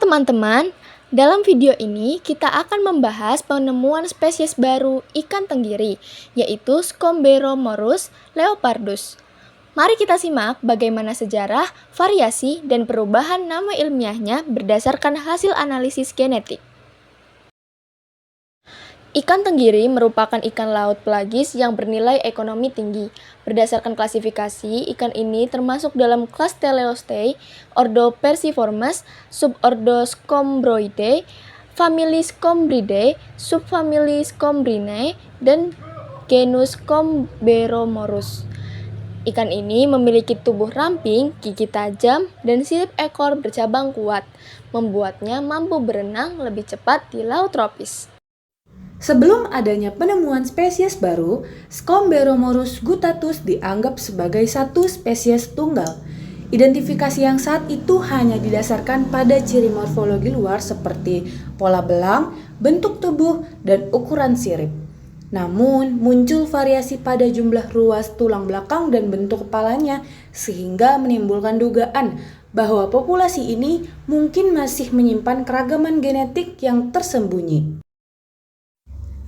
teman-teman, dalam video ini kita akan membahas penemuan spesies baru ikan tenggiri, yaitu Scomberomorus leopardus. Mari kita simak bagaimana sejarah, variasi, dan perubahan nama ilmiahnya berdasarkan hasil analisis genetik. Ikan tenggiri merupakan ikan laut pelagis yang bernilai ekonomi tinggi. Berdasarkan klasifikasi, ikan ini termasuk dalam kelas Teleostei, ordo Perciformes, subordo Scombroidae, famili Scombridae, subfamili Scombrinae, dan genus Scomberomorus. Ikan ini memiliki tubuh ramping, gigi tajam, dan sirip ekor bercabang kuat, membuatnya mampu berenang lebih cepat di laut tropis. Sebelum adanya penemuan spesies baru, Scomberomorus guttatus dianggap sebagai satu spesies tunggal. Identifikasi yang saat itu hanya didasarkan pada ciri morfologi luar seperti pola belang, bentuk tubuh, dan ukuran sirip. Namun, muncul variasi pada jumlah ruas tulang belakang dan bentuk kepalanya sehingga menimbulkan dugaan bahwa populasi ini mungkin masih menyimpan keragaman genetik yang tersembunyi.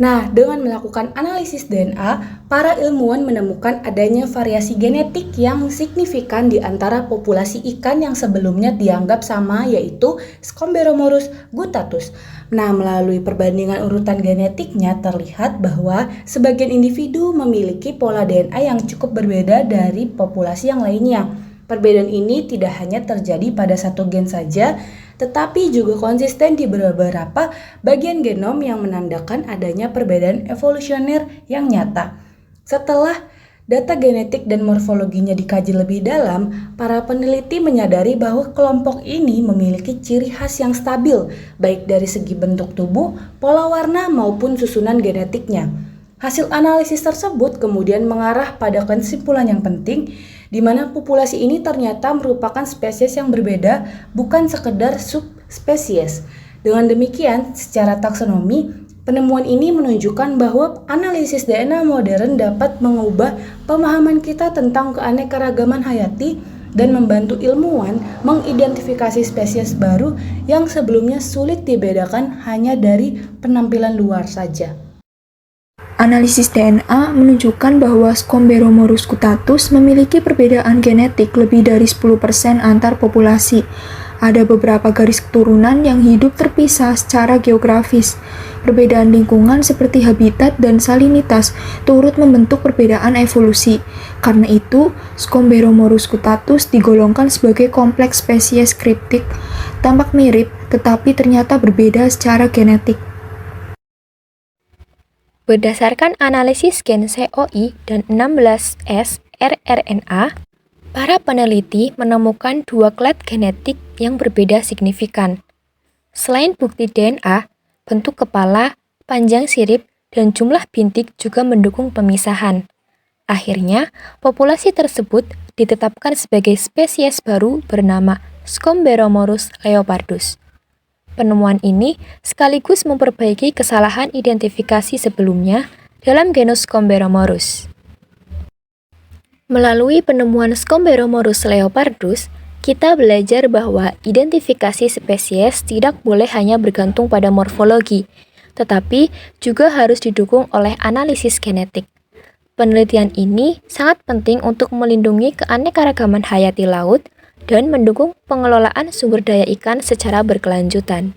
Nah, dengan melakukan analisis DNA, para ilmuwan menemukan adanya variasi genetik yang signifikan di antara populasi ikan yang sebelumnya dianggap sama, yaitu Scomberomorus guttatus. Nah, melalui perbandingan urutan genetiknya terlihat bahwa sebagian individu memiliki pola DNA yang cukup berbeda dari populasi yang lainnya. Perbedaan ini tidak hanya terjadi pada satu gen saja, tetapi juga konsisten di beberapa bagian genom yang menandakan adanya perbedaan evolusioner yang nyata. Setelah data genetik dan morfologinya dikaji lebih dalam, para peneliti menyadari bahwa kelompok ini memiliki ciri khas yang stabil, baik dari segi bentuk tubuh, pola warna, maupun susunan genetiknya. Hasil analisis tersebut kemudian mengarah pada kesimpulan yang penting, di mana populasi ini ternyata merupakan spesies yang berbeda, bukan sekedar subspesies. Dengan demikian, secara taksonomi, penemuan ini menunjukkan bahwa analisis DNA modern dapat mengubah pemahaman kita tentang keanekaragaman hayati dan membantu ilmuwan mengidentifikasi spesies baru yang sebelumnya sulit dibedakan hanya dari penampilan luar saja. Analisis DNA menunjukkan bahwa Scomberomorus guttatus memiliki perbedaan genetik lebih dari 10% antar populasi. Ada beberapa garis keturunan yang hidup terpisah secara geografis. Perbedaan lingkungan seperti habitat dan salinitas turut membentuk perbedaan evolusi. Karena itu, Scomberomorus guttatus digolongkan sebagai kompleks spesies kriptik, tampak mirip tetapi ternyata berbeda secara genetik. Berdasarkan analisis gen COI dan 16S rRNA, para peneliti menemukan dua klat genetik yang berbeda signifikan. Selain bukti DNA, bentuk kepala, panjang sirip, dan jumlah bintik juga mendukung pemisahan. Akhirnya, populasi tersebut ditetapkan sebagai spesies baru bernama Scomberomorus leopardus. Penemuan ini sekaligus memperbaiki kesalahan identifikasi sebelumnya dalam genus Scomberomorus. Melalui penemuan Scomberomorus leopardus, kita belajar bahwa identifikasi spesies tidak boleh hanya bergantung pada morfologi, tetapi juga harus didukung oleh analisis genetik. Penelitian ini sangat penting untuk melindungi keanekaragaman hayati laut dan mendukung pengelolaan sumber daya ikan secara berkelanjutan.